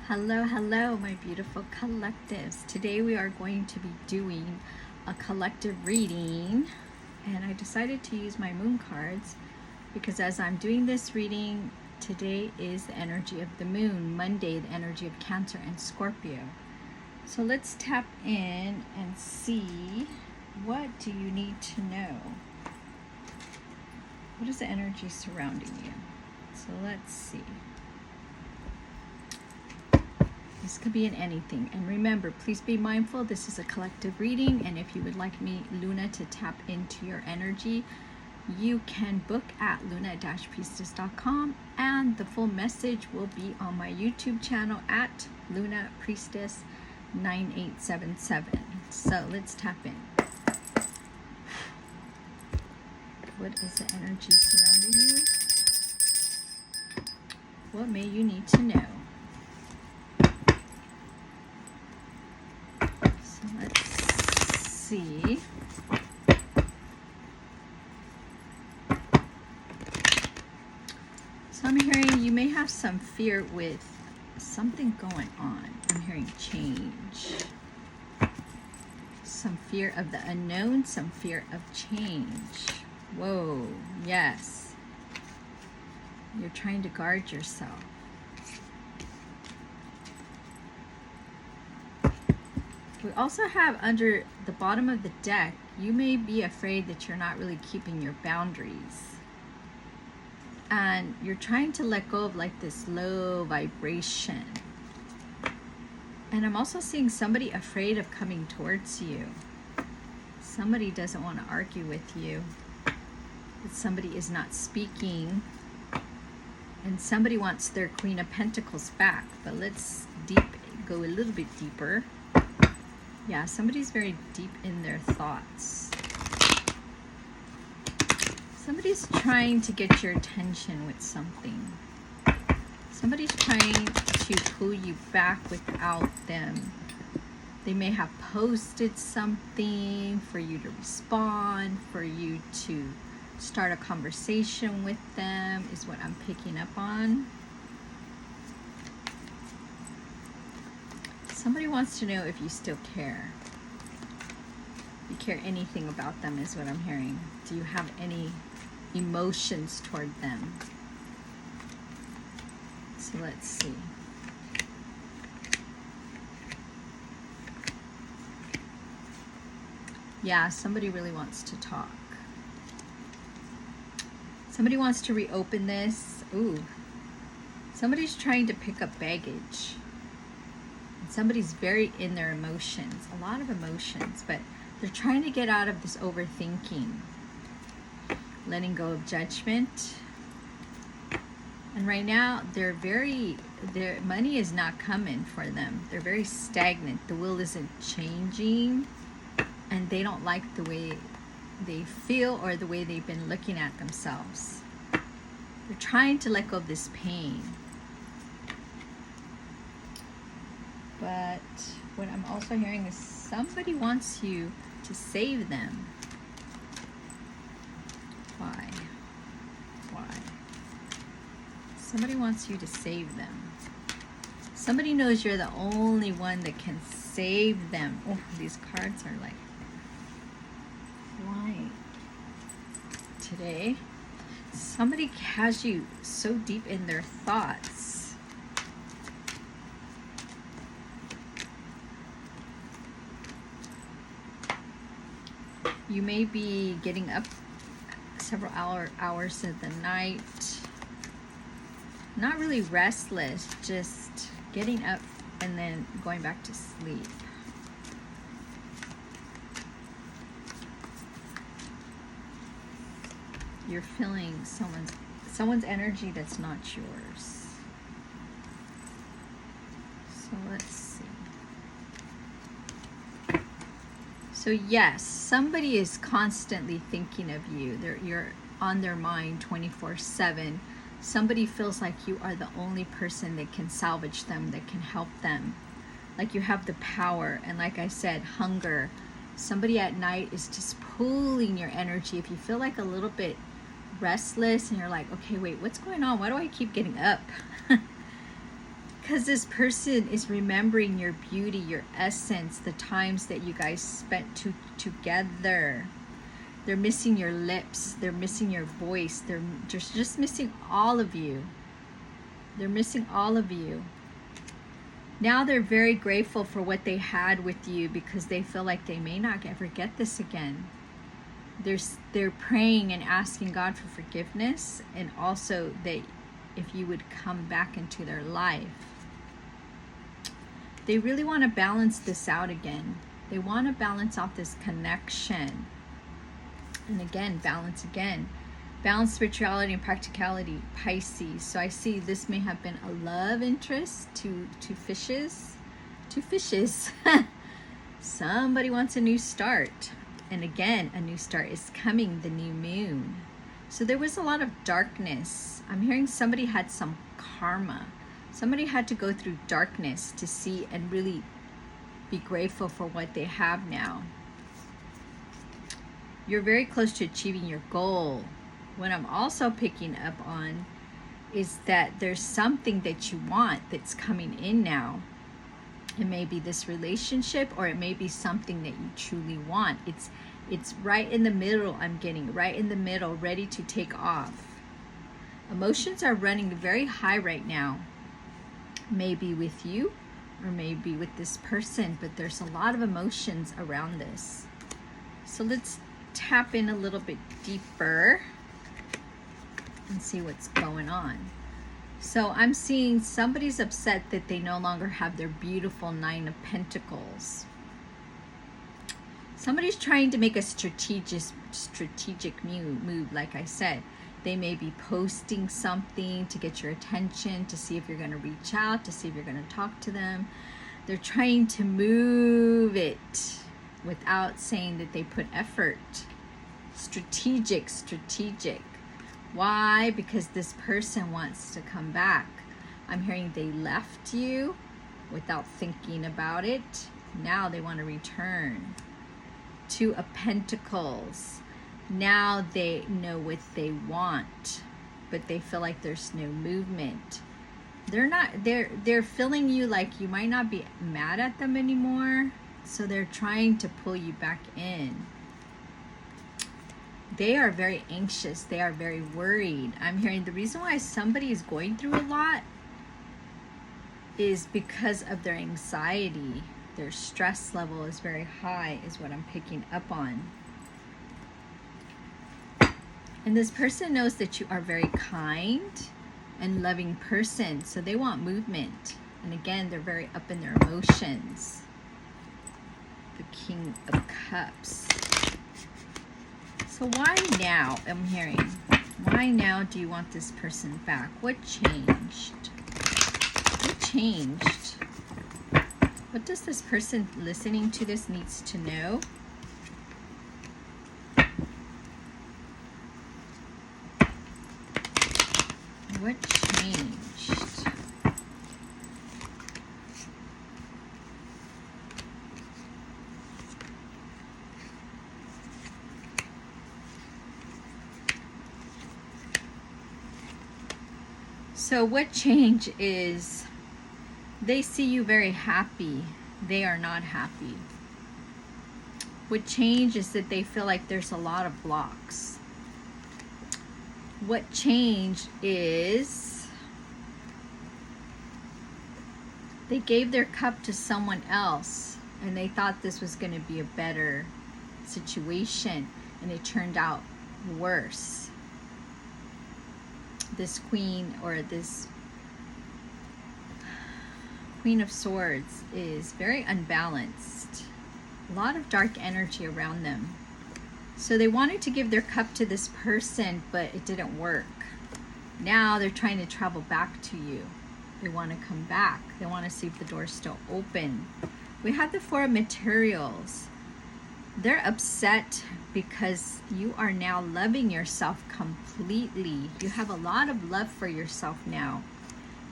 Hello, my beautiful collectives. Today we are going to be doing a collective reading, and I decided to use my moon cards because as I'm doing this reading, today is the energy of the moon, Monday, the energy of Cancer and Scorpio. So let's tap in and see, what do you need to know? What is the energy surrounding you? So let's see. This could be in anything. And remember, please be mindful, this is a collective reading, and if you would like me, Luna, to tap into your energy, you can book at luna-priestess.com, and the full message will be on my YouTube channel at LunaPriestess 9877. So let's tap in. What is the energy surrounding you? What may you need to know? Let's see. So I'm hearing you may have some fear with something going on. I'm hearing change. Some fear of the unknown, some fear of change. Whoa, yes. You're trying to guard yourself. We also have under the bottom of the deck, you may be afraid that you're not really keeping your boundaries. And you're trying to let go of like this low vibration. And I'm also seeing somebody afraid of coming towards you. Somebody doesn't want to argue with you. But somebody is not speaking. And somebody wants their Queen of Pentacles back. But let's go a little bit deeper. Yeah, somebody's very deep in their thoughts. Somebody's trying to get your attention with something. Somebody's trying to pull you back without them. They may have posted something for you to respond, for you to start a conversation with them, is what I'm picking up on. Somebody wants to know if you still care. You care anything about them is what I'm hearing. Do you have any emotions toward them? So let's see. Yeah, somebody really wants to talk. Somebody wants to reopen this. Ooh. Somebody's trying to pick up baggage. Somebody's very in their emotions, a lot of emotions, but they're trying to get out of this overthinking, letting go of judgment. And right now, their money is not coming for them. They're very stagnant. The will isn't changing, and they don't like the way they feel or the way they've been looking at themselves. They're trying to let go of this pain. But what I'm also hearing is somebody wants you to save them. Why? Why? Somebody wants you to save them. Somebody knows you're the only one that can save them. Oh, these cards are like flying today. Somebody has you so deep in their thoughts. You may be getting up several hours of the night. Not really restless, just getting up and then going back to sleep. You're feeling someone's energy that's not yours. So let's see. So yes, somebody is constantly thinking of you. You're on their mind 24/7. Somebody feels like you are the only person that can salvage them, that can help them. Like you have the power, and like I said, hunger. Somebody at night is just pulling your energy. If you feel like a little bit restless and you're like, okay, wait, what's going on? Why do I keep getting up? because this person is remembering your beauty, your essence, the times that you guys spent together. They're missing your lips. They're missing your voice. They're just missing all of you. They're missing all of you. Now they're very grateful for what they had with you because they feel like they may not ever get this again. They're praying and asking God for forgiveness, and also that if you would come back into their life. They really want to balance this out again. They want to balance out this connection. And again, balance again. Balance spirituality and practicality, Pisces. So I see this may have been a love interest to fishes. To fishes. Somebody wants a new start. And again, a new start is coming, the new moon. So there was a lot of darkness. I'm hearing somebody had some karma. Somebody had to go through darkness to see and really be grateful for what they have now. You're very close to achieving your goal. What I'm also picking up on is that there's something that you want that's coming in now. It may be this relationship, or it may be something that you truly want. It's right in the middle, I'm getting right in the middle, ready to take off. Emotions are running very high right now. Maybe with you, or maybe with this person, but there's a lot of emotions around this. So let's tap in a little bit deeper and see what's going on. So I'm seeing somebody's upset that they no longer have their beautiful 9 of Pentacles. Somebody's trying to make a strategic move, like I said. They may be posting something to get your attention, to see if you're going to reach out, to see if you're going to talk to them. They're trying to move it without saying that they put effort. Strategic. Why? Because this person wants to come back. I'm hearing they left you without thinking about it. Now they want to return. 2 of Pentacles. Now they know what they want, but they feel like there's no movement. They're feeling you like you might not be mad at them anymore, so they're trying to pull you back in. They are very anxious. They are very worried. I'm hearing the reason why somebody is going through a lot is because of their anxiety. Their stress level is very high, is what I'm picking up on. And this person knows that you are very kind and loving person, so they want movement. And again, they're very up in their emotions. The King of Cups. So why now? I'm hearing, why now do you want this person back? What changed? What changed? What does this person listening to this needs to know? What changed? So what change is they see you very happy. They are not happy. What change is that they feel like there's a lot of blocks. What changed is they gave their cup to someone else and they thought this was going to be a better situation, and it turned out worse. This queen, or this Queen of Swords, is very unbalanced. A lot of dark energy around them. So they wanted to give their cup to this person, but it didn't work. Now they're trying to travel back to you. They want to come back. They want to see if the door's still open. We have the 4 of Materials. They're upset because you are now loving yourself completely. You have a lot of love for yourself now.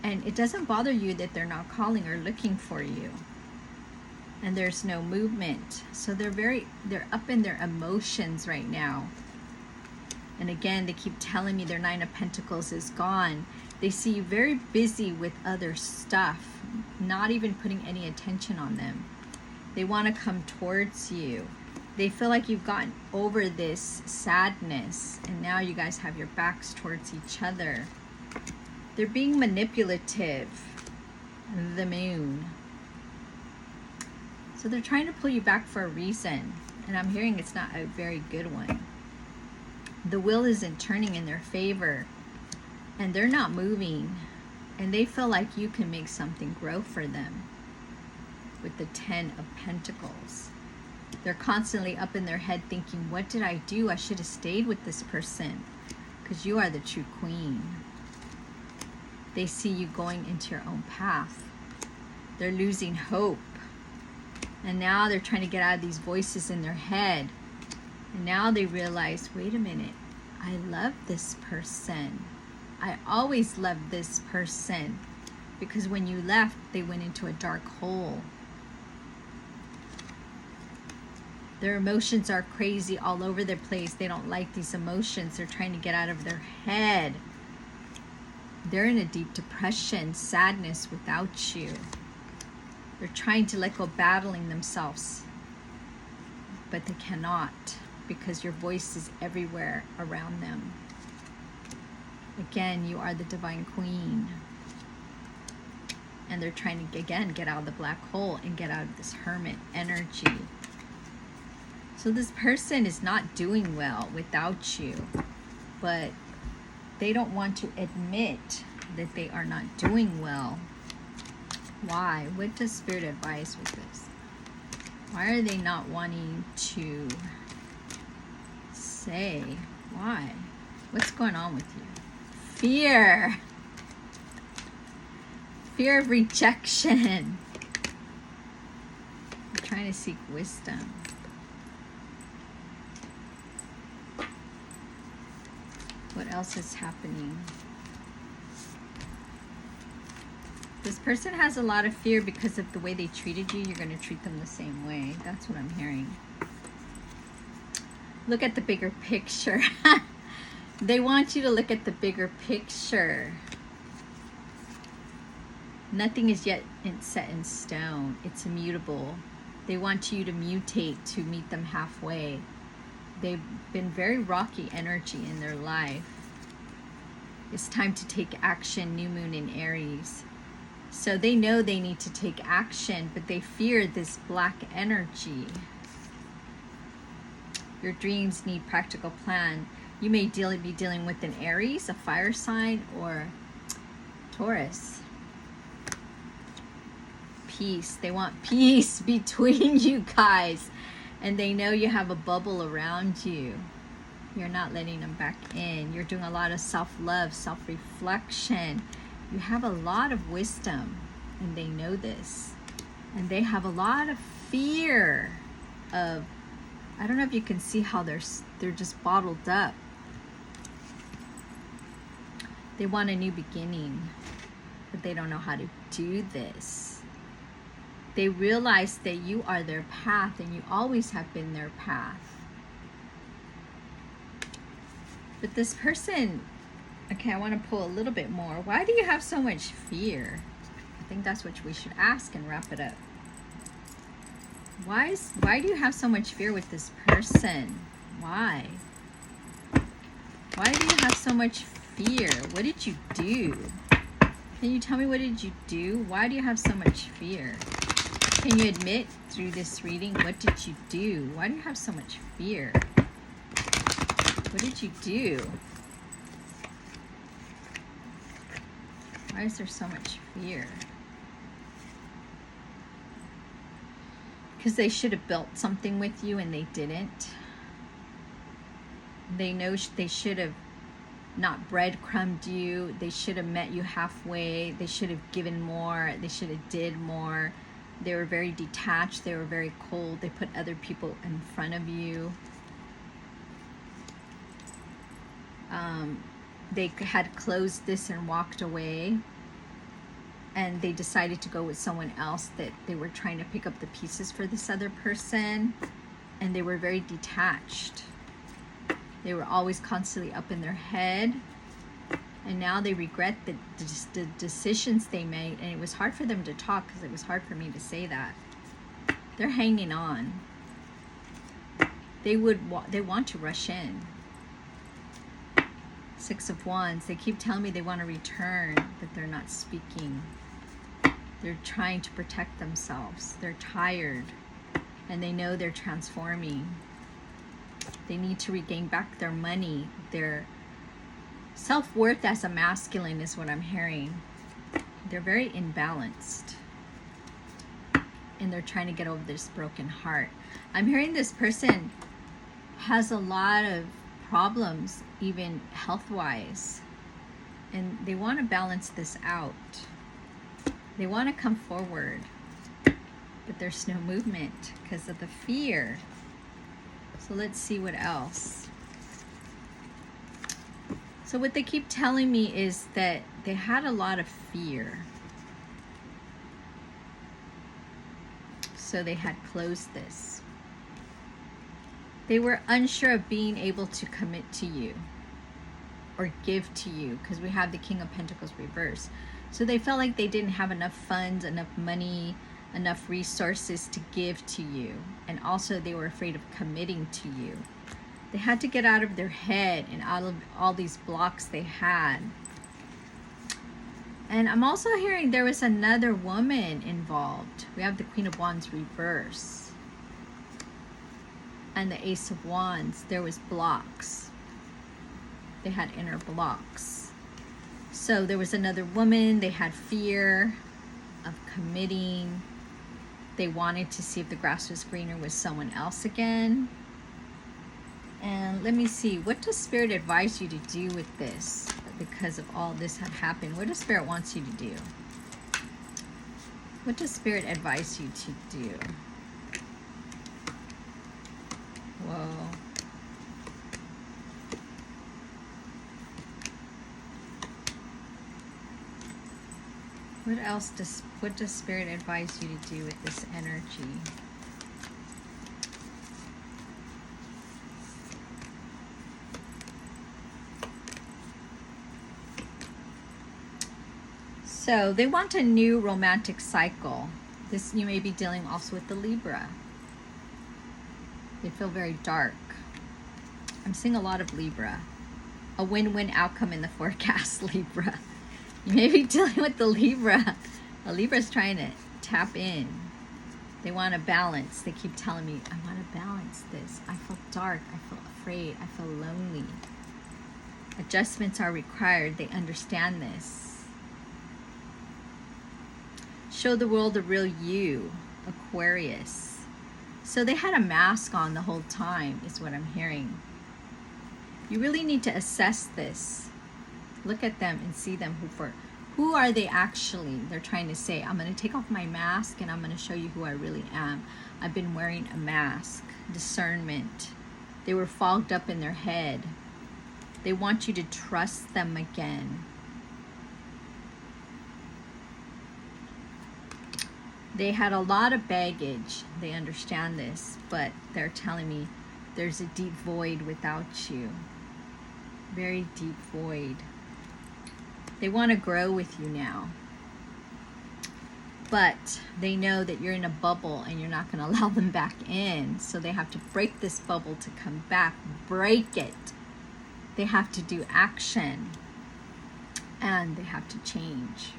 And it doesn't bother you that they're not calling or looking for you. And there's no movement. So they're up in their emotions right now. And again, they keep telling me their 9 of Pentacles is gone. They see you very busy with other stuff, not even putting any attention on them. They want to come towards you. They feel like you've gotten over this sadness and now you guys have your backs towards each other. They're being manipulative. The moon. So they're trying to pull you back for a reason. And I'm hearing it's not a very good one. The wheel isn't turning in their favor. And they're not moving. And they feel like you can make something grow for them. With the 10 of Pentacles. They're constantly up in their head thinking, what did I do? I should have stayed with this person. Because you are the true queen. They see you going into your own path. They're losing hope. And now they're trying to get out of these voices in their head. And now they realize, wait a minute, I love this person. I always loved this person. Because when you left, they went into a dark hole. Their emotions are crazy all over the place. They don't like these emotions. They're trying to get out of their head. They're in a deep depression, sadness without you. They're trying to let go, battling themselves. But they cannot because your voice is everywhere around them. Again, you are the divine queen. And they're trying to, again, get out of the black hole and get out of this hermit energy. So this person is not doing well without you. But they don't want to admit that they are not doing well. Why? What does Spirit advise with this? Why are they not wanting to say? Why? What's going on with you? Fear. Fear of rejection. I'm trying to seek wisdom. What else is happening? This person has a lot of fear because of the way they treated you. You're going to treat them the same way. That's what I'm hearing. Look at the bigger picture. They want you to look at the bigger picture. Nothing is yet set in stone. It's immutable. They want you to mutate to meet them halfway. They've been very rocky energy in their life. It's time to take action, new moon in Aries. So they know they need to take action, but they fear this black energy. Your dreams need practical plan. You may be dealing with an Aries, a fire sign, or Taurus. Peace. They want peace between you guys. And they know you have a bubble around you. You're not letting them back in. You're doing a lot of self-love, self-reflection. You have a lot of wisdom. And they know this. And they have a lot of fear of, I don't know if you can see how they're just bottled up. They want a new beginning. But they don't know how to do this. They realize that you are their path and you always have been their path. But this person, okay, I want to pull a little bit more. Why do you have so much fear? I think that's what we should ask and wrap it up. Why do you have so much fear with this person? Why? Why do you have so much fear? What did you do? Can you tell me what did you do? Why do you have so much fear? Can you admit through this reading, what did you do? Why do you have so much fear? What did you do? Why is there so much fear? Because they should have built something with you and they didn't. They know they should have not breadcrumbed you. They should have met you halfway. They should have given more. They should have did more. They were very detached. They were very cold. They put other people in front of you. They had closed this and walked away. And they decided to go with someone else that they were trying to pick up the pieces for this other person. And they were very detached. They were always constantly up in their head. And now they regret the decisions they made. And it was hard for them to talk because it was hard for me to say that. They're hanging on. They want to rush in. Six of Wands. They keep telling me they want to return, but they're not speaking. They're trying to protect themselves. They're tired, and they know they're transforming. They need to regain back their money. Their self-worth as a masculine is what I'm hearing. They're very imbalanced, and they're trying to get over this broken heart. I'm hearing this person has a lot of problems, even health-wise, and they want to balance this out. They want to come forward, but there's no movement because of the fear. So let's see what else. So what they keep telling me is that they had a lot of fear. So they had closed this. They were unsure of being able to commit to you or give to you, because we have the King of Pentacles reversed. So they felt like they didn't have enough funds, enough money, enough resources to give to you. And also they were afraid of committing to you. They had to get out of their head and out of all these blocks they had. And I'm also hearing there was another woman involved. We have the Queen of Wands reverse. And the Ace of Wands. There was blocks. They had inner blocks. So there was another woman. They had fear of committing. They wanted to see if the grass was greener with someone else again. And let me see, what does Spirit advise you to do with this? Because of all this had happened, what does Spirit wants you to do? What does Spirit advise you to do? Whoa. What does Spirit advise you to do with this energy? So they want a new romantic cycle. This, you may be dealing also with the Libra. They feel very dark. I'm seeing a lot of Libra. A win-win outcome in the forecast, Libra. You may be dealing with the Libra. The Libra's trying to tap in. They want to balance. They keep telling me, I want to balance this. I feel dark. I feel afraid. I feel lonely. Adjustments are required. They understand this. Show the world the real you, Aquarius. So they had a mask on the whole time, is what I'm hearing. You really need to assess this. Look at them and see them who are they actually? They're trying to say, I'm going to take off my mask and I'm going to show you who I really am. I've been wearing a mask. Discernment. They were fogged up in their head. They want you to trust them again. They had a lot of baggage. They understand this, but they're telling me there's a deep void without you. Very deep void. They want to grow with you now. But they know that you're in a bubble and you're not going to allow them back in. So they have to break this bubble to come back. Break it. They have to do action. And they have to change.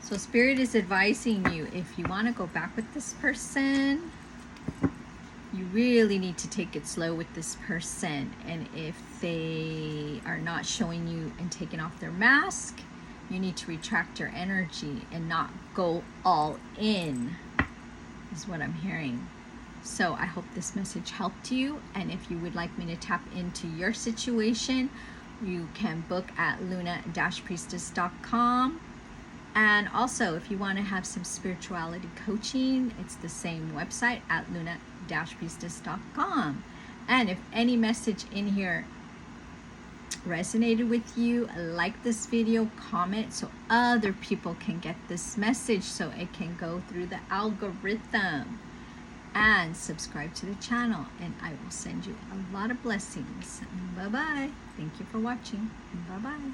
So Spirit is advising you, if you want to go back with this person, you really need to take it slow with this person. And if they are not showing you and taking off their mask, you need to retract your energy and not go all in, is what I'm hearing. So I hope this message helped you. And if you would like me to tap into your situation, you can book at luna-priestess.com. And also, if you want to have some spirituality coaching, it's the same website at luna-priestess.com. And if any message in here resonated with you, like this video, comment so other people can get this message so it can go through the algorithm. And subscribe to the channel, and I will send you a lot of blessings. Bye-bye. Thank you for watching. Bye-bye.